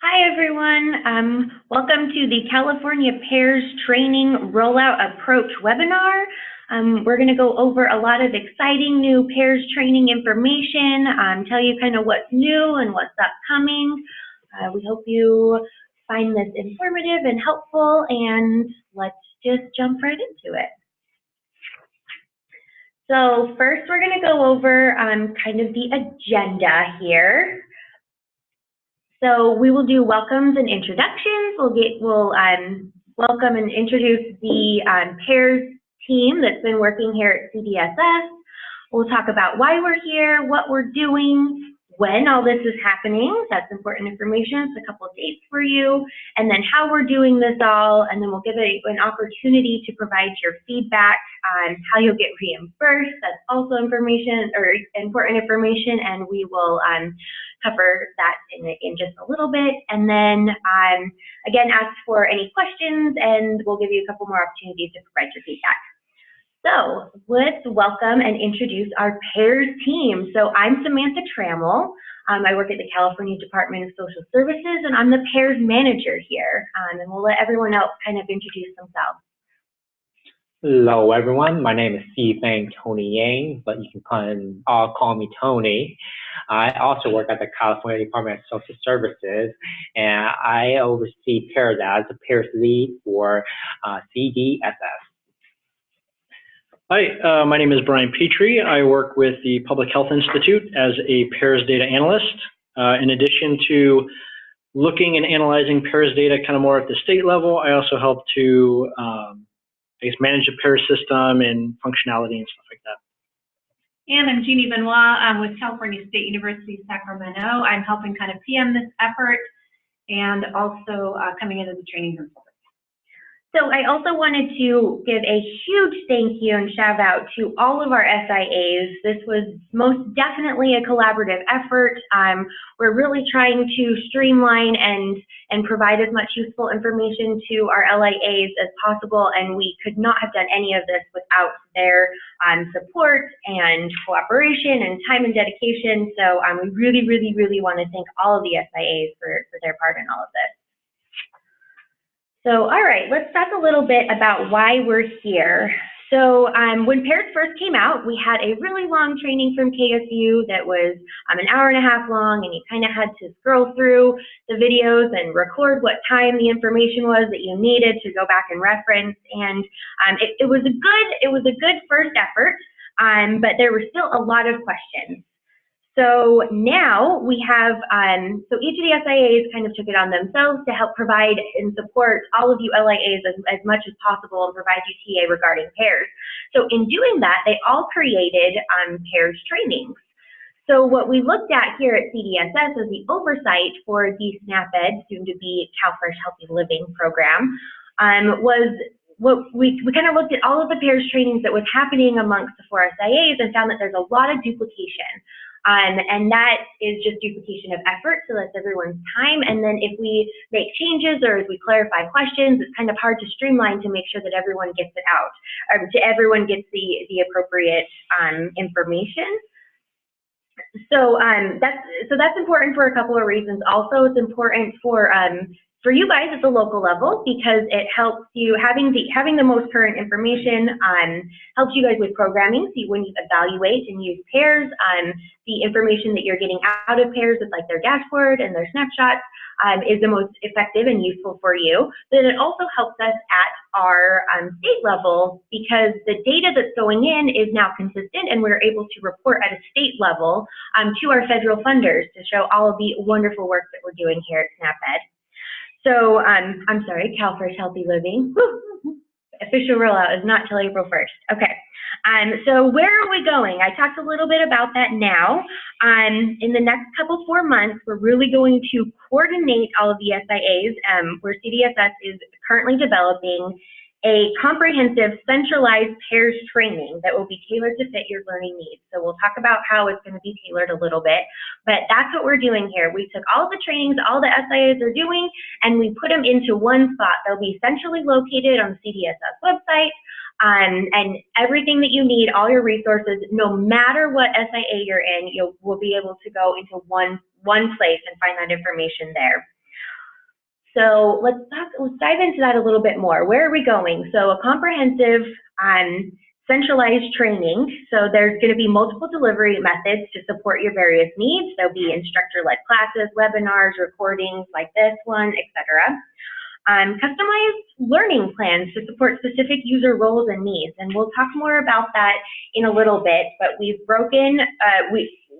Hi everyone, welcome to the California PEARS Training Rollout Approach webinar. We're going to go over a lot of exciting new PEARS training information, tell you kind of what's new and what's upcoming. We hope you find this informative and helpful, and let's just jump right into it. So first we're going to go over kind of the agenda here. So we will do welcomes and introductions. We'll welcome and introduce the PEARS team that's been working here at CDSS. We'll talk about why we're here, what we're doing, when all this is happening. That's important information. It's a couple of dates for you, and then how we're doing this all, and then we'll give an opportunity to provide your feedback on how you'll get reimbursed. That's also information, or important information, and we will cover that in just a little bit, and then again ask for any questions, and we'll give you a couple more opportunities to provide your feedback. So let's welcome and introduce our PEARS team. So I'm Samantha Trammell. I work at the California Department of Social Services, and I'm the PEARS manager here. And we'll let everyone else kind of introduce themselves. Hello everyone, my name is Stephen Tony Yang, but you can all call me Tony. I also work at the California Department of Social Services, and I oversee PEARS as the PEARS lead for CDSS. Hi, my name is Brian Petrie. I work with the Public Health Institute as a PEARS data analyst. In addition to looking and analyzing PEARS data kind of more at the state level, I also help to manage the PEARS system and functionality and stuff like that. And I'm Jeannie Benoit. I'm with California State University, Sacramento. I'm helping kind of PM this effort and also coming into the training consultant. So I also wanted to give a huge thank you and shout out to all of our SIAs. This was most definitely a collaborative effort. We're really trying to streamline and provide as much useful information to our LIAs as possible, and we could not have done any of this without their support and cooperation and time and dedication. So we really, really, really want to thank all of the SIAs for their part in all of this. So, all right, let's talk a little bit about why we're here. So when PEARS first came out, we had a really long training from KSU that was an hour and a half long, and you kind of had to scroll through the videos and record what time the information was that you needed to go back and reference. And it was a good first effort, but there were still a lot of questions. So now we have, so each of the SIAs kind of took it on themselves to help provide and support all of you LIAs as much as possible and provide you TA regarding PEARS. So in doing that, they all created PEARS trainings. So what we looked at here at CDSS as the oversight for the SNAP-Ed, soon to be CalFresh Healthy Living program, was we kind of looked at all of the PEARS trainings that was happening amongst the 4 SIAs and found that there's a lot of duplication. And that is just duplication of effort, so that's everyone's time. And then if we make changes or if we clarify questions, it's kind of hard to streamline to make sure that everyone gets it out, or everyone gets the appropriate information. So that's important for a couple of reasons. Also, it's important for you guys at the local level because it helps you having the most current information helps you guys with programming. So when you evaluate and use PEARS, the information that you're getting out of PEARS with like their dashboard and their snapshots is the most effective and useful for you. But it also helps us at our state level because the data that's going in is now consistent, and we're able to report at a state level to our federal funders to show all of the wonderful work that we're doing here at SNAP-Ed. So, I'm sorry, CalFresh Healthy Living. Woo. Official rollout is not till April 1st. Okay. So where are we going? I talked a little bit about that now. In the next 4 months, we're really going to coordinate all of the SIAs where CDSS is currently developing a comprehensive centralized PEARS training that will be tailored to fit your learning needs. So we'll talk about how it's going to be tailored a little bit, but that's what we're doing here. We took all the trainings all the SIAs are doing and we put them into one spot. They'll be centrally located on the CDSS website, and everything that you need, all your resources, no matter what SIA you're in, you will be able to go into one place and find that information there. So let's dive into that a little bit more. Where are we going? So a comprehensive centralized training. So there's going to be multiple delivery methods to support your various needs. There'll be instructor-led classes, webinars, recordings like this one, etc. Customized learning plans to support specific user roles and needs. And we'll talk more about that in a little bit, but we've broken,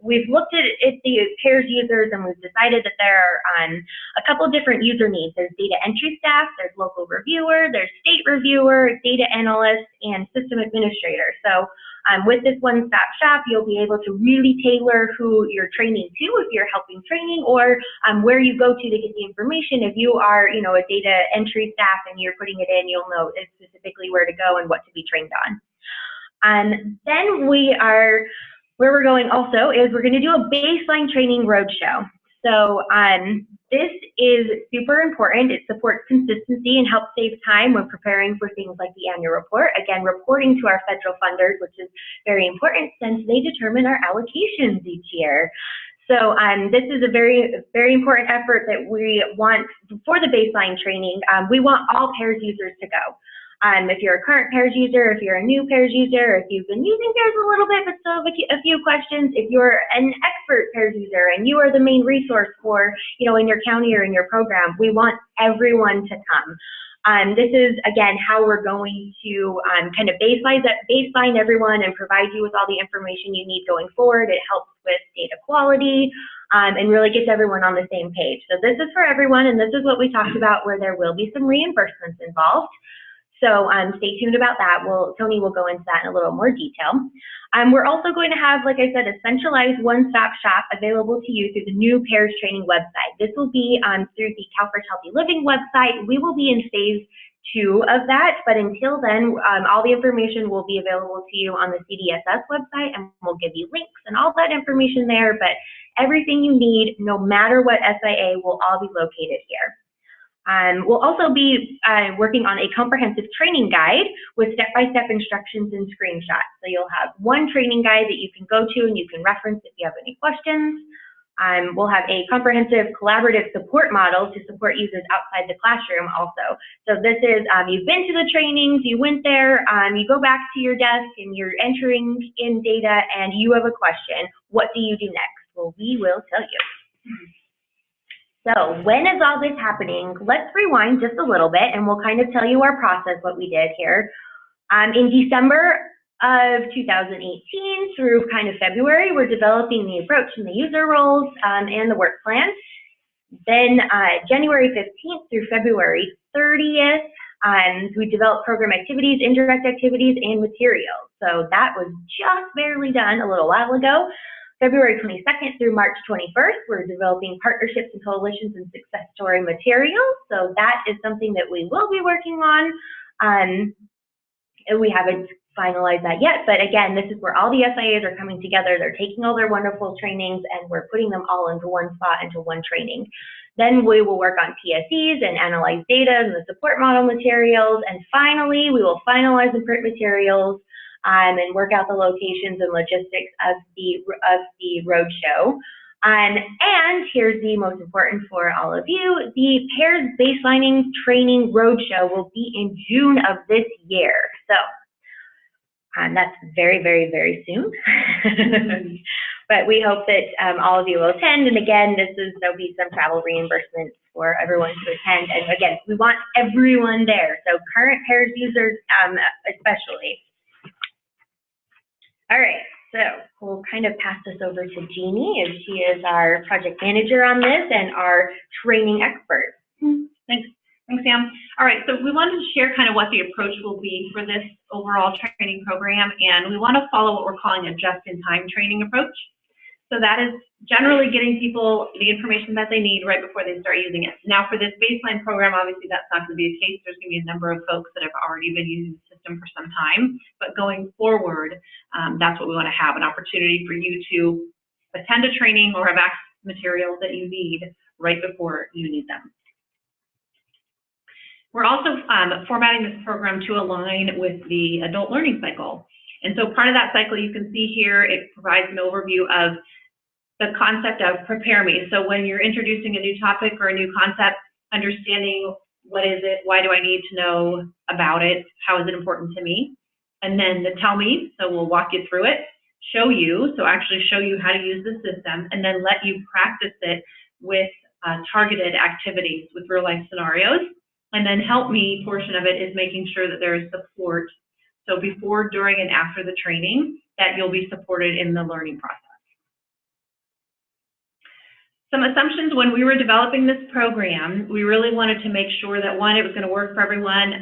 we've looked at the PEARS users and we've decided that there are a couple different user needs. There's data entry staff, there's local reviewer, there's state reviewer, data analyst, and system administrator. So with this one-stop shop, you'll be able to really tailor who you're training to if you're helping training, or where you go to get the information. If you are, you know, a data entry staff and you're putting it in, you'll know specifically where to go and what to be trained on. Then where we're going also is we're going to do a baseline training roadshow. So this is super important. It supports consistency and helps save time when preparing for things like the annual report. Again, reporting to our federal funders, which is very important since they determine our allocations each year. So this is a very, very important effort that we want for the baseline training. We want all PEARS users to go. If you're a current PEARS user, if you're a new PEARS user, if you've been using PEARS a little bit but still have a few questions, if you're an expert PEARS user and you are the main resource for, you know, in your county or in your program, we want everyone to come. This is, again, how we're going to kind of baseline everyone and provide you with all the information you need going forward. It helps with data quality and really gets everyone on the same page. So this is for everyone, and this is what we talked about where there will be some reimbursements involved. So stay tuned about that. Tony will go into that in a little more detail. We're also going to have, like I said, a centralized one-stop shop available to you through the new PEARS training website. This will be through the CalFIRST Healthy Living website. We will be in phase 2 of that, but until then, all the information will be available to you on the CDSS website, and we'll give you links and all that information there, but everything you need, no matter what SIA, will all be located here. We'll also be working on a comprehensive training guide with step-by-step instructions and screenshots. So you'll have one training guide that you can go to and you can reference if you have any questions. We'll have a comprehensive collaborative support model to support users outside the classroom also. So this is, you've been to the trainings, you went there, you go back to your desk and you're entering in data and you have a question. What do you do next? Well, we will tell you. So when is all this happening? Let's rewind just a little bit and we'll kind of tell you our process, what we did here. In December of 2018 through kind of February, we're developing the approach and the user roles and the work plan. Then January 15th through February 30th, we developed program activities, indirect activities, and materials. So that was just barely done a little while ago. February 22nd through March 21st, we're developing partnerships and coalitions and success story materials. So that is something that we will be working on. We haven't finalized that yet, but again, this is where all the SIAs are coming together. They're taking all their wonderful trainings and we're putting them all into one spot, into one training. Then we will work on PSEs and analyze data and the support model materials. And finally, we will finalize the print materials and work out the locations and logistics of the roadshow. And here's the most important for all of you, the PEARS Baselining Training Roadshow will be in June of this year. So that's very, very, very soon. But we hope that all of you will attend. And again, there'll be some travel reimbursements for everyone to attend. And again, we want everyone there. So current PEARS users especially. All right, so we'll kind of pass this over to Jeannie, as she is our project manager on this and our training expert. Thanks, Sam. All right, so we wanted to share kind of what the approach will be for this overall training program, and we want to follow what we're calling a just-in-time training approach. So that is generally getting people the information that they need right before they start using it. Now for this baseline program, obviously that's not going to be the case. There's going to be a number of folks that have already been using the system for some time, but going forward, that's what we want to have, an opportunity for you to attend a training or have access to materials that you need right before you need them. We're also formatting this program to align with the adult learning cycle. And so part of that cycle you can see here, it provides an overview of the concept of prepare me. So when you're introducing a new topic or a new concept, understanding what is it, why do I need to know about it, how is it important to me? And then the tell me, so we'll walk you through it, show you, so actually show you how to use the system, and then let you practice it with targeted activities with real life scenarios. And then help me portion of it is making sure that there is support. So before, during, and after the training, that you'll be supported in the learning process. Some assumptions when we were developing this program, we really wanted to make sure that one, it was going to work for everyone,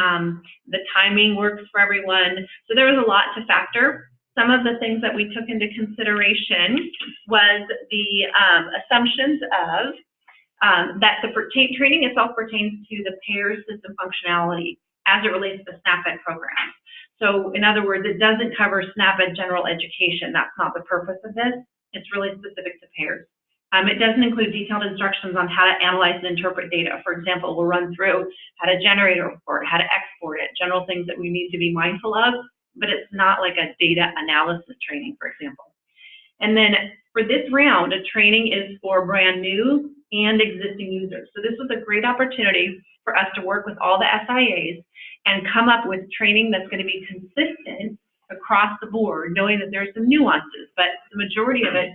the timing works for everyone. So there was a lot to factor. Some of the things that we took into consideration was the assumptions of that the training itself pertains to the PEARS system functionality as it relates to the SNAP-Ed program. So in other words, it doesn't cover SNAP-Ed general education. That's not the purpose of this. It's really specific to PEARS. It doesn't include detailed instructions on how to analyze and interpret data. For example, we'll run through how to generate a report, how to export it, general things that we need to be mindful of, but it's not like a data analysis training, for example. And then for this round, a training is for brand new and existing users. So this was a great opportunity for us to work with all the SIAs and come up with training that's going to be consistent across the board, knowing that there's some nuances, but the majority of it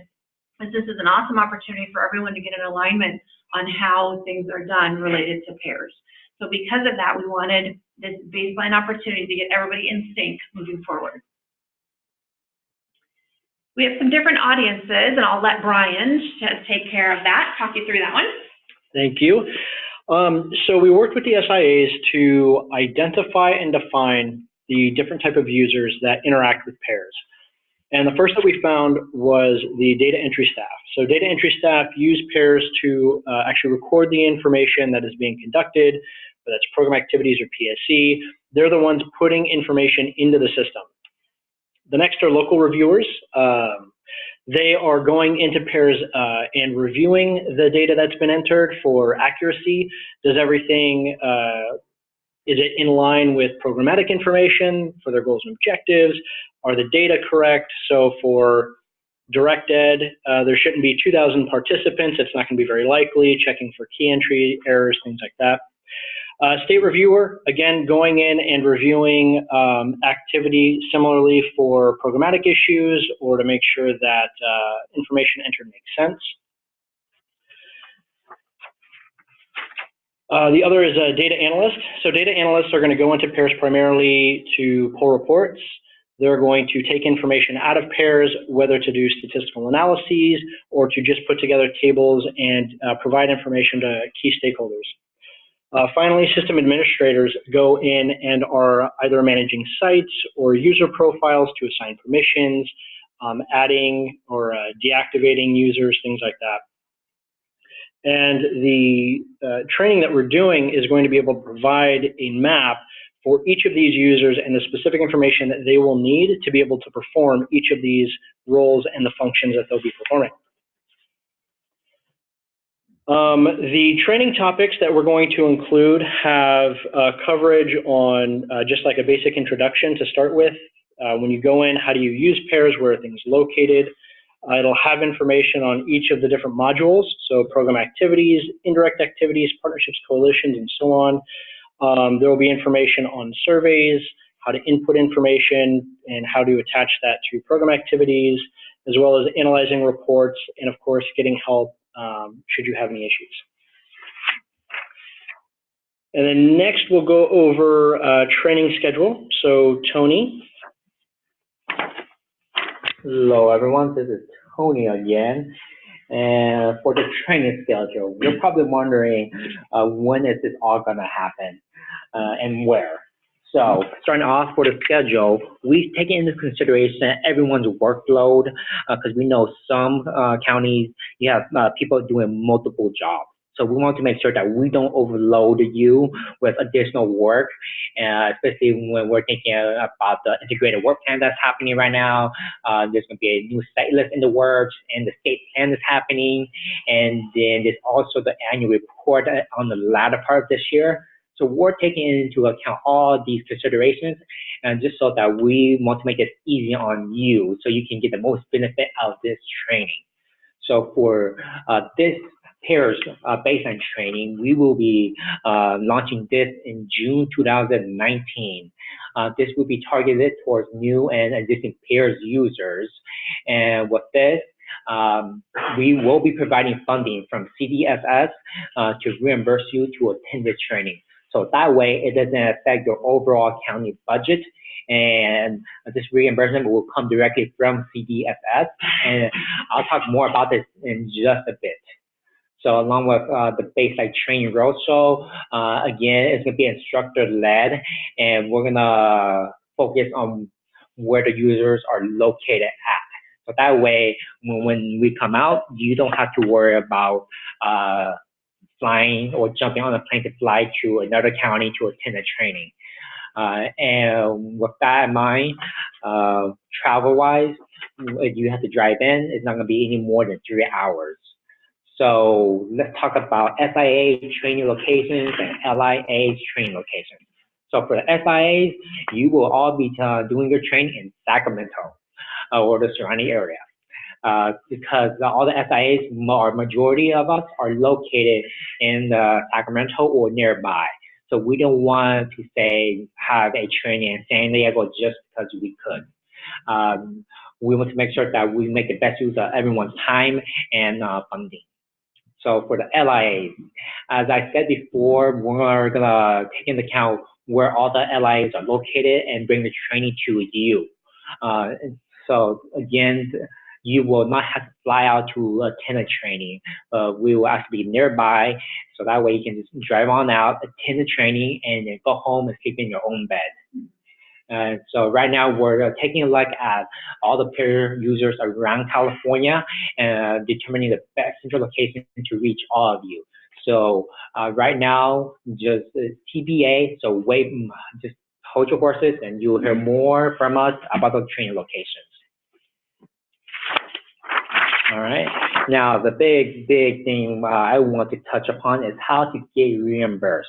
is this is an awesome opportunity for everyone to get an alignment on how things are done related to PEARS. So because of that, we wanted this baseline opportunity to get everybody in sync moving forward. We have some different audiences, and I'll let Brian take care of that, talk you through that one. Thank you. So we worked with the SIAs to identify and define the different type of users that interact with PEARS. And the first that we found was the data entry staff. So data entry staff use PEARS to actually record the information that is being conducted, whether that's program activities or PSC. They're the ones putting information into the system. The next are local reviewers. They are going into PEARS and reviewing the data that's been entered for accuracy. Does everything, is it in line with programmatic information for their goals and objectives? Are the data correct? So for direct ed, there shouldn't be 2,000 participants. It's not going to be very likely. Checking for key entry errors, things like that. State reviewer, again, going in and reviewing activity similarly for programmatic issues or to make sure that information entered makes sense. The other is a data analyst. So data analysts are going to go into PEARS primarily to pull reports. They're going to take information out of PEARS, whether to do statistical analyses or to just put together tables and provide information to key stakeholders. Finally, system administrators go in and are either managing sites or user profiles to assign permissions, adding or deactivating users, things like that. And the training that we're doing is going to be able to provide a map for each of these users and the specific information that they will need to be able to perform each of these roles and the functions that they'll be performing. The training topics that we're going to include have coverage on just like a basic introduction to start with. When you go in, how do you use PEARS, where are things located? It'll have information on each of the different modules, so program activities, indirect activities, partnerships, coalitions, and so on. There will be information on surveys, how to input information, and how to attach that to program activities, as well as analyzing reports, and of course, getting help should you have any issues. And then next, we'll go over training schedule. So Tony. Hello, everyone. This is Tony again. And for the training schedule, you're probably wondering when is this all going to happen and where. So starting off for the schedule, we've taken into consideration everyone's workload because we know some counties, you have people doing multiple jobs. So we want to make sure that we don't overload you with additional work, especially when we're thinking about the integrated work plan that's happening right now. There's going to be a new site list in the works, and the state plan is happening. And then there's also the annual report on the latter part of this year. So we're taking into account all these considerations, and just so that we want to make it easy on you so you can get the most benefit out of this training. So for this PEARS baseline training, we will be launching this in June 2019. This will be targeted towards new and existing PEARS users. And with this, we will be providing funding from CDFS to reimburse you to attend this training. So that way, it doesn't affect your overall county budget, and this reimbursement will come directly from CDFS. And I'll talk more about this in just a bit. So along with the baseline training roadshow, again, it's going to be instructor-led, and we're going to focus on where the users are located at. So that way, when we come out, you don't have to worry about flying or jumping on a plane to fly to another county to attend a training. And with that in mind, travel-wise, if you have to drive in, it's not going to be any more than 3 hours. So let's talk about SIA training locations and LIA training locations. So for the SIAs, you will all be doing your training in Sacramento or the surrounding area. Because all the SIAs, or majority of us, are located in Sacramento or nearby. So we don't want to say have a training in San Diego just because we could. We want to make sure that we make the best use of everyone's time and funding. So for the LIAs, as I said before, we're gonna take into account where all the LIAs are located and bring the training to you. So again, you will not have to fly out to attend a training. We will actually be nearby, so that way you can just drive on out, attend the training, and then go home and sleep in your own bed. So right now we're taking a look at all the PEARS users around California and determining the best central location to reach all of you. So right now, just TBA, so wait, just hold your horses and you'll hear more from us about the training locations. All right. Now, the big thing I want to touch upon is how to get reimbursed.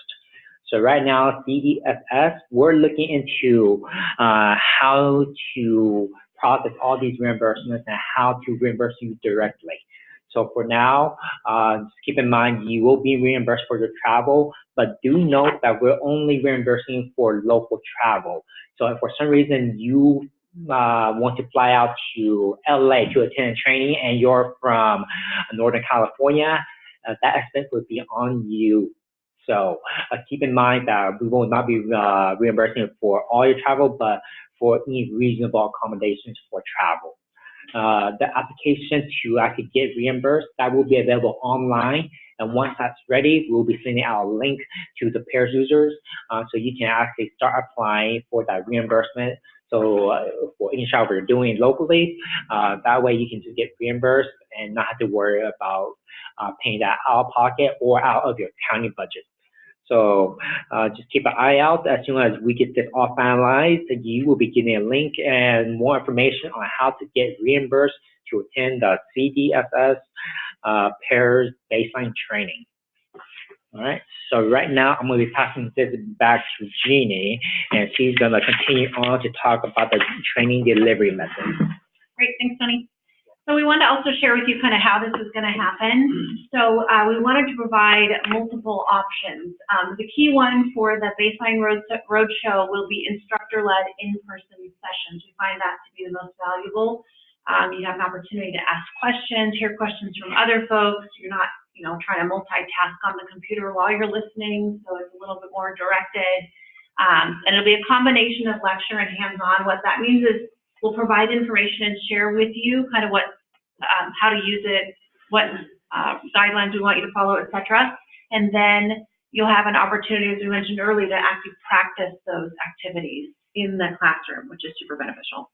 So right now, CDFS, we're looking into how to process all these reimbursements and how to reimburse you directly. So for now, just keep in mind you will be reimbursed for your travel, but do note that we're only reimbursing for local travel. So if for some reason you want to fly out to LA to attend training and you're from Northern California, that expense would be on you. So keep in mind that we will not be reimbursing for all your travel, but for any reasonable accommodations for travel. The application to actually get reimbursed, that will be available online. And once that's ready, we'll be sending out a link to the PEARS users so you can actually start applying for that reimbursement. So for any travel you're doing locally, that way you can just get reimbursed and not have to worry about paying that out of pocket or out of your county budget. So just keep an eye out. As soon as we get this all finalized, you will be getting a link and more information on how to get reimbursed to attend the CDFS PEARS baseline training. All right, so right now I'm going to be passing this back to Jeannie, and she's going to continue on to talk about the training delivery method. Great, thanks, Tony. So we wanted to also share with you kind of how this is going to happen. So we wanted to provide multiple options. The key one for the baseline roadshow will be instructor-led in-person sessions. We find that to be the most valuable. You have an opportunity to ask questions, hear questions from other folks. You're not, trying to multitask on the computer while you're listening, so it's a little bit more directed. And it'll be a combination of lecture and hands-on. What that means is we'll provide information and share with you kind of what, how to use it, what guidelines we want you to follow, etc. And then you'll have an opportunity, as we mentioned earlier, to actually practice those activities in the classroom, which is super beneficial.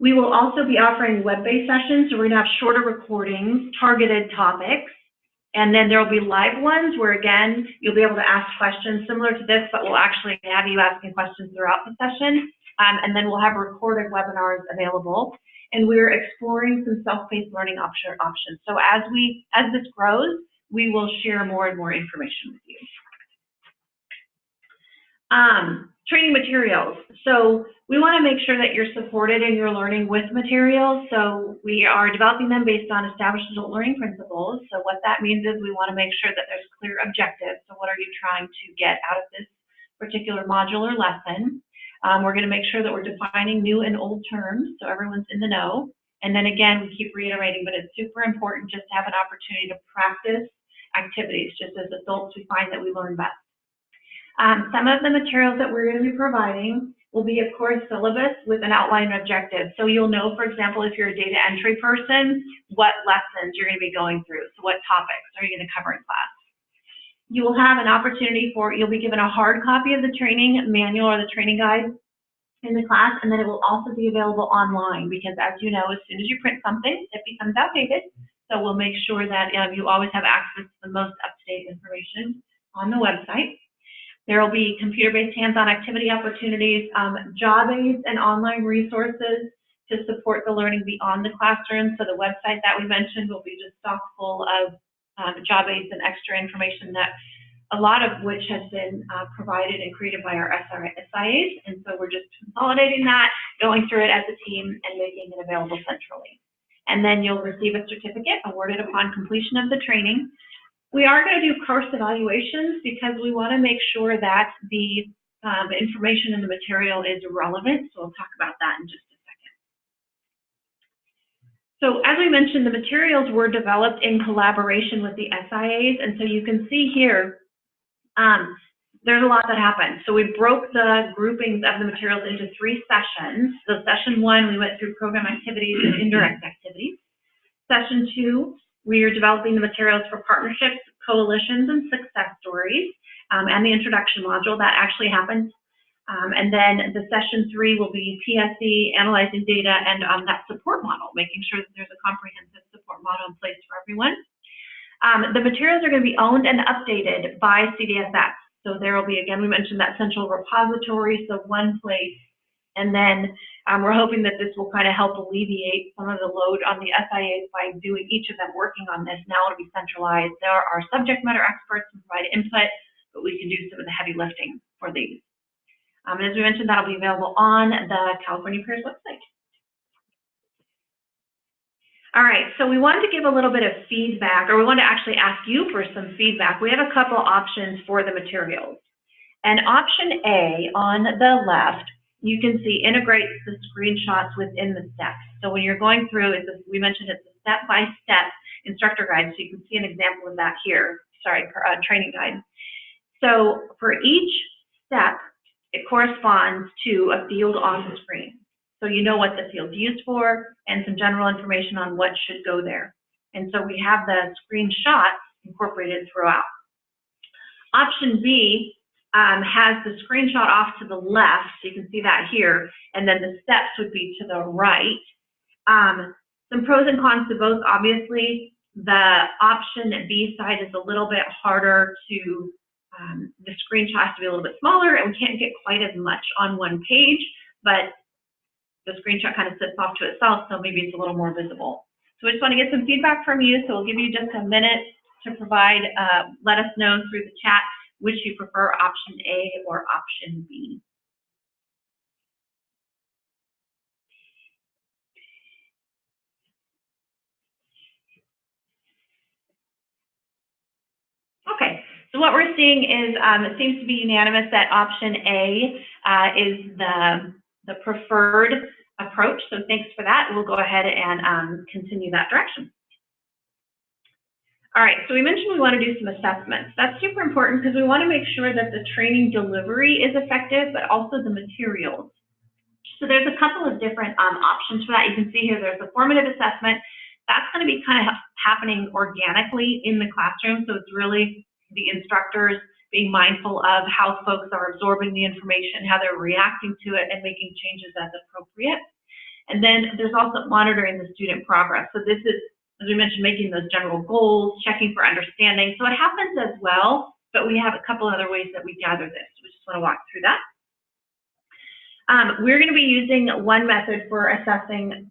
We will also be offering web-based sessions, so we're going to have shorter recordings, targeted topics, and then there will be live ones where, again, you'll be able to ask questions similar to this, but we'll actually have you asking questions throughout the session, and then we'll have recorded webinars available. And we're exploring some self-paced learning options. So as this grows, we will share more and more information with you. Training materials. So we want to make sure that you're supported in your learning with materials. So we are developing them based on established adult learning principles. So what that means is we want to make sure that there's clear objectives. So what are you trying to get out of this particular module or lesson? We're going to make sure that we're defining new and old terms so everyone's in the know. And then again, we keep reiterating, but it's super important just to have an opportunity to practice activities. Just as adults, we find that we learn best. Some of the materials that we're going to be providing will be, of course, syllabus with an outline objective. So you'll know, for example, if you're a data entry person, what lessons you're going to be going through. So what topics are you going to cover in class? You will have an opportunity you'll be given a hard copy of the training manual or the training guide in the class, and then it will also be available online because, as you know, as soon as you print something, it becomes outdated. So we'll make sure that you always have access to the most up-to-date information on the website. There will be computer-based hands-on activity opportunities, job aids and online resources to support the learning beyond the classroom. So the website that we mentioned will be just stock full of job aids and extra information that a lot of which has been provided and created by our SIAs. And so we're just consolidating that, going through it as a team and making it available centrally. And then you'll receive a certificate awarded upon completion of the training. We are going to do course evaluations because we want to make sure that the information in the material is relevant. So we'll talk about that in just a second. So as we mentioned, the materials were developed in collaboration with the SIAs. And so you can see here, there's a lot that happened. So we broke the groupings of the materials into 3 sessions. So session 1, we went through program activities and indirect activities. Session 2, we are developing the materials for partnerships, coalitions, and success stories, and the introduction module. That actually happened. And then the session 3 will be PSE, analyzing data, and that support model, making sure that there's a comprehensive support model in place for everyone. The materials are going to be owned and updated by CDSS. So there will be, again, we mentioned that central repository, so one place. And then we're hoping that this will kind of help alleviate some of the load on the SIAs by doing each of them working on this. Now it'll be centralized. There are subject matter experts who provide input, but we can do some of the heavy lifting for these. And as we mentioned, that'll be available on the California PEARS website. All right, so we wanted to give a little bit of feedback, or we wanted to actually ask you for some feedback. We have a couple options for the materials. And option A on the left, you can see integrates the screenshots within the steps. So when you're going through, we mentioned it's a step-by-step instructor guide, so you can see an example of that here. Sorry, training guide. So for each step, it corresponds to a field on the screen. So you know what the field's used for and some general information on what should go there. And so we have the screenshots incorporated throughout. Option B has the screenshot off to the left, so you can see that here, and then the steps would be to the right. Some pros and cons to both. Obviously, the option B side is a little bit harder to, the screenshot has to be a little bit smaller, and we can't get quite as much on one page, but the screenshot kind of sits off to itself, so maybe it's a little more visible. So I just want to get some feedback from you, so we'll give you just a minute to provide, let us know through the chat which you prefer, option A or option B. Okay, so what we're seeing is it seems to be unanimous that option A is the preferred approach. So thanks for that. We'll go ahead and continue that direction. All right, so we mentioned we want to do some assessments. That's super important because we want to make sure that the training delivery is effective, but also the materials. So there's a couple of different options for that. You can see here there's a formative assessment. That's going to be kind of happening organically in the classroom, so it's really the instructors being mindful of how folks are absorbing the information, how they're reacting to it, and making changes as appropriate. And then there's also monitoring the student progress. So this is, as we mentioned, making those general goals, checking for understanding. So it happens as well, but we have a couple other ways that we gather this. We just want to walk through that. We're going to be using one method for assessing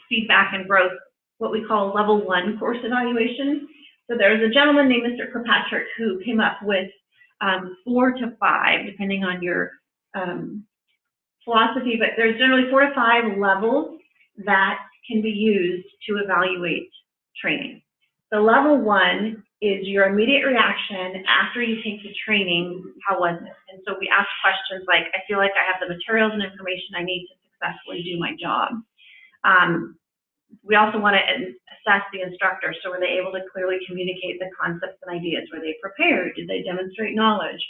feedback and growth, what we call level 1 course evaluation. So there's a gentleman named Mr. Kirkpatrick who came up with 4 to 5, depending on your philosophy, but there's generally 4 to 5 levels that can be used to evaluate training. So level 1 is your immediate reaction after you take the training. How was it? And so we ask questions like, I feel like I have the materials and information I need to successfully do my job. We also want to assess the instructor. So were they able to clearly communicate the concepts and ideas? Were they prepared? Did they demonstrate knowledge?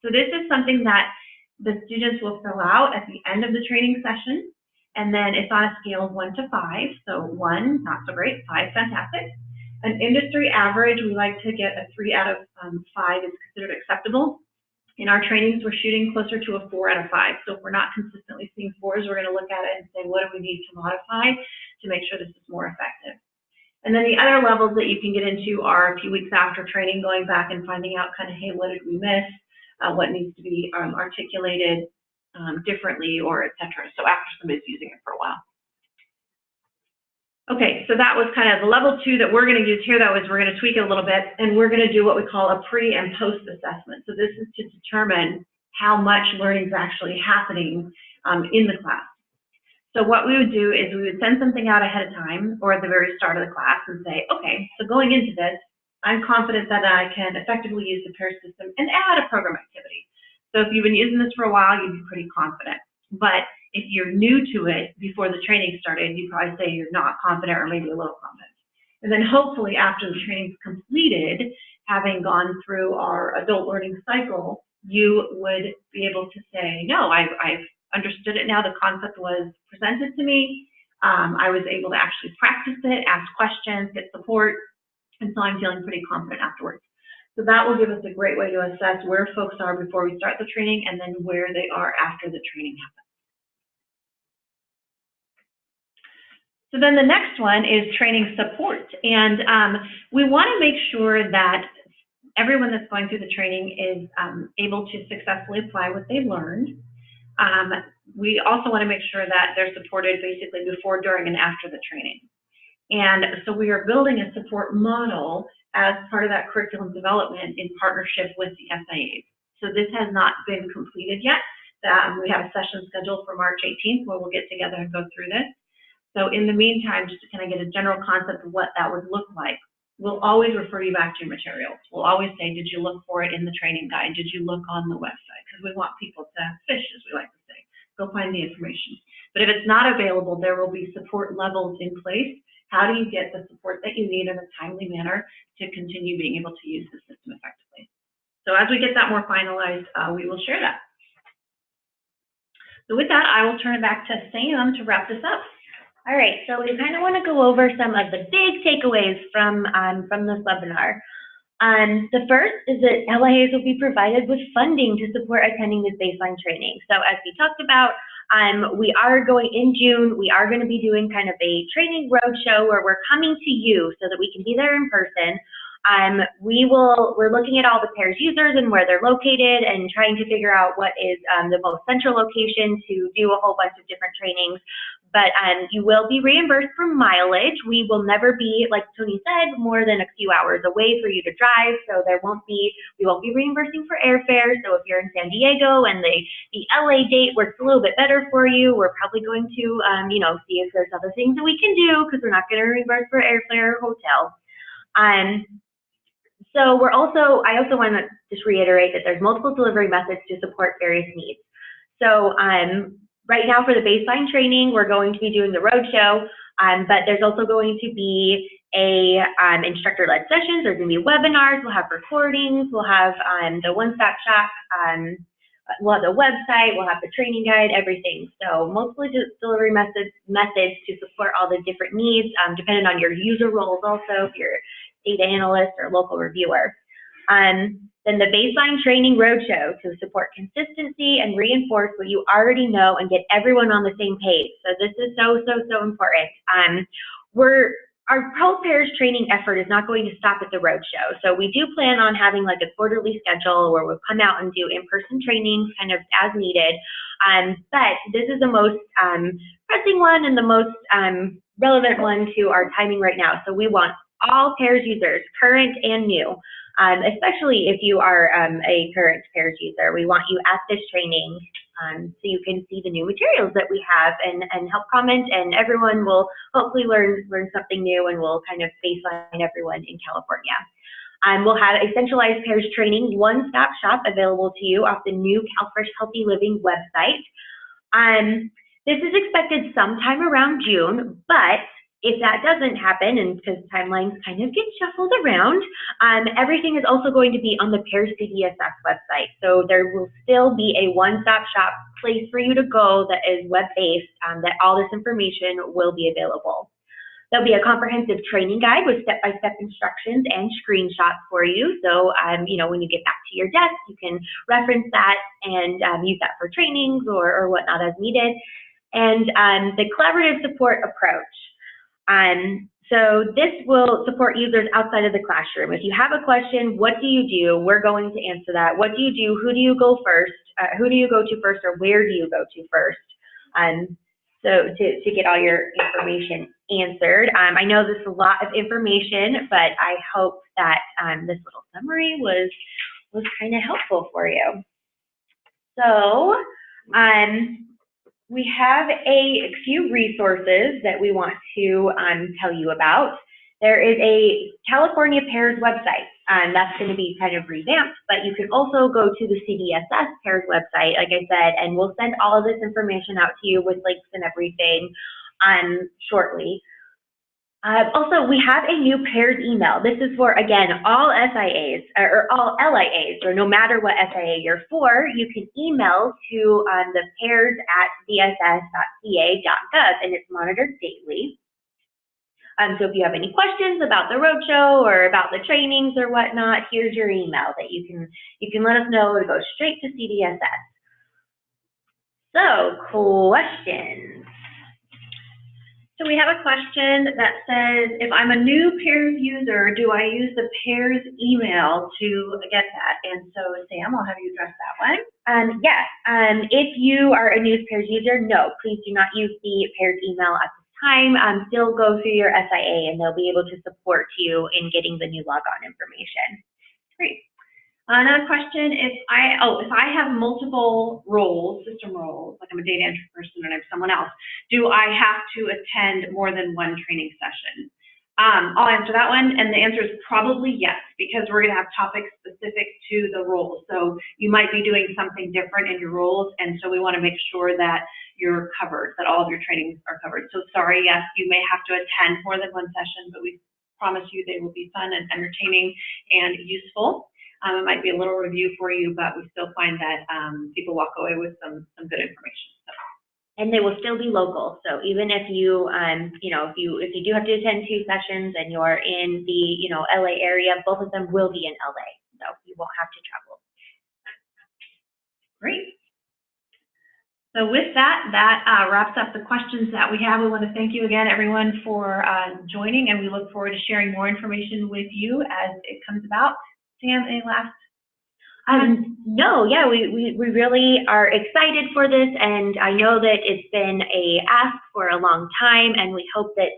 So this is something that the students will fill out at the end of the training session. And then it's on a scale of 1 to 5. So 1, not so great, 5, fantastic. An industry average, we like to get a 3 out of 5 is considered acceptable. In our trainings, we're shooting closer to a 4 out of 5. So if we're not consistently seeing 4s, we're going to look at it and say, what do we need to modify to make sure this is more effective? And then the other levels that you can get into are a few weeks after training, going back and finding out kind of, hey, what did we miss? What needs to be articulated differently, or et cetera. So after somebody's using it for a while. Okay, so that was kind of the level 2 that we're going to use here, though, is we're going to tweak it a little bit, and we're going to do what we call a pre and post assessment. So this is to determine how much learning is actually happening in the class. So what we would do is we would send something out ahead of time or at the very start of the class and say, okay, so going into this, I'm confident that I can effectively use the PEARS system and add a program activity. So if you've been using this for a while, you'd be pretty confident. But if you're new to it before the training started, you'd probably say you're not confident or maybe a little confident. And then hopefully after the training's completed, having gone through our adult learning cycle, you would be able to say, no, I've understood it now. The concept was presented to me. I was able to actually practice it, ask questions, get support, and so I'm feeling pretty confident afterwards. So that will give us a great way to assess where folks are before we start the training and then where they are after the training happens. So then the next one is training support. And we want to make sure that everyone that's going through the training is able to successfully apply what they've learned. We also want to make sure that they're supported basically before, during, and after the training. And so we are building a support model as part of that curriculum development in partnership with the SIAs. So this has not been completed yet. We have a session scheduled for March 18th where we'll get together and go through this. So in the meantime, just to kind of get a general concept of what that would look like, we'll always refer you back to your materials. We'll always say, did you look for it in the training guide? Did you look on the website? Because we want people to fish, as we like to say. Go find the information. But if it's not available, there will be support levels in place. How do you get the support that you need in a timely manner to continue being able to use the system effectively? So as we get that more finalized, we will share that. So with that, I will turn it back to Sam to wrap this up. All right, so we kind of want to go over some of the big takeaways from this webinar. The first is that LIAs will be provided with funding to support attending this baseline training. So as we talked about, we are going in June, we are going to be doing kind of a training roadshow where we're coming to you so that we can be there in person. We're looking at all the PEARS users and where they're located and trying to figure out what is the most central location to do a whole bunch of different trainings. But you will be reimbursed for mileage. We will never be, like Tony said, more than a few hours away for you to drive. So we won't be reimbursing for airfare. So if you're in San Diego and the LA date works a little bit better for you, we're probably going to, see if there's other things that we can do because we're not going to reimburse for airfare or hotel. So I also want to just reiterate that there's multiple delivery methods to support various needs. So right now for the baseline training, we're going to be doing the roadshow, but there's also going to be a instructor-led sessions. There's going to be webinars. We'll have recordings. We'll have the one-stop shop. We'll have the website. We'll have the training guide. Everything. So multiple delivery methods to support all the different needs, depending on your user roles. Also, if you're data analyst or local reviewer. Then the baseline training roadshow to support consistency and reinforce what you already know and get everyone on the same page. So this is so important. Our whole PEARS training effort is not going to stop at the roadshow. So we do plan on having like a quarterly schedule where we'll come out and do in-person trainings kind of as needed. But this is the most pressing one and the most relevant one to our timing right now. So we want all PEARS users, current and new, especially if you are a current PEARS user. We want you at this training so you can see the new materials that we have and help comment, and everyone will hopefully learn something new, and we'll kind of baseline everyone in California. We'll have a centralized PEARS training one-stop shop available to you off the new CalFresh Healthy Living website. This is expected sometime around June, but if that doesn't happen, and because timelines kind of get shuffled around, everything is also going to be on the PEARS CDSS website. So there will still be a one-stop shop place for you to go that is web-based, that all this information will be available. There'll be a comprehensive training guide with step-by-step instructions and screenshots for you. So, you know, when you get back to your desk, you can reference that and use that for trainings or whatnot as needed. And the collaborative support approach. So this will support users outside of the classroom. If you have a question, what do you do? We're going to answer that. What do you do? Who do you go first? Who do you go to first, or where do you go to first? So to get all your information answered. I know this is a lot of information, but I hope that this little summary was kind of helpful for you. So we have a few resources that we want to tell you about. There is a California PEARS website, and that's going to be kind of revamped, but you can also go to the CDSS PEARS website, like I said, and we'll send all of this information out to you with links and everything shortly. Also, we have a new PEARS email. This is for, again, all SIAs, or all LIAs, or no matter what SIA you're for, you can email to the PEARS@dss.ca.gov, and it's monitored daily. So if you have any questions about the roadshow or about the trainings or whatnot, here's your email that you can let us know to go straight to CDSS. So, questions. So we have a question that says, if I'm a new PEARS user, do I use the PEARS email to get that? And so Sam, I'll have you address that one. Yes, if you are a new PEARS user, no, please do not use the PEARS email at this time. Still go through your SIA and they'll be able to support you in getting the new logon information. Great. Another question, if I have multiple roles, system roles, like I'm a data entry person and I'm someone else, do I have to attend more than one training session? I'll answer that one, and the answer is probably yes, because we're going to have topics specific to the role. So you might be doing something different in your roles, and so we want to make sure that you're covered, that all of your trainings are covered. So sorry, yes, you may have to attend more than one session, but we promise you they will be fun and entertaining and useful. It might be a little review for you, but we still find that people walk away with some good information. So. And they will still be local. So even if you, if you do have to attend 2 sessions and you're in the, LA area, both of them will be in LA. So you won't have to travel. Great. So with that wraps up the questions that we have. We want to thank you again, everyone, for joining, and we look forward to sharing more information with you as it comes about. Sam, any last? No, yeah, we really are excited for this, and I know that it's been a ask for a long time, and we hope that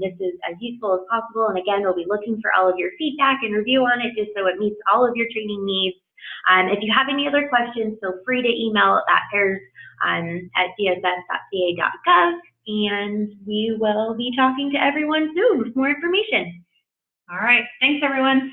this is as useful as possible. And again, we'll be looking for all of your feedback and review on it, just so it meets all of your training needs. If you have any other questions, feel free to email at PEARS@dss.ca.gov, and we will be talking to everyone soon with more information. All right, thanks everyone.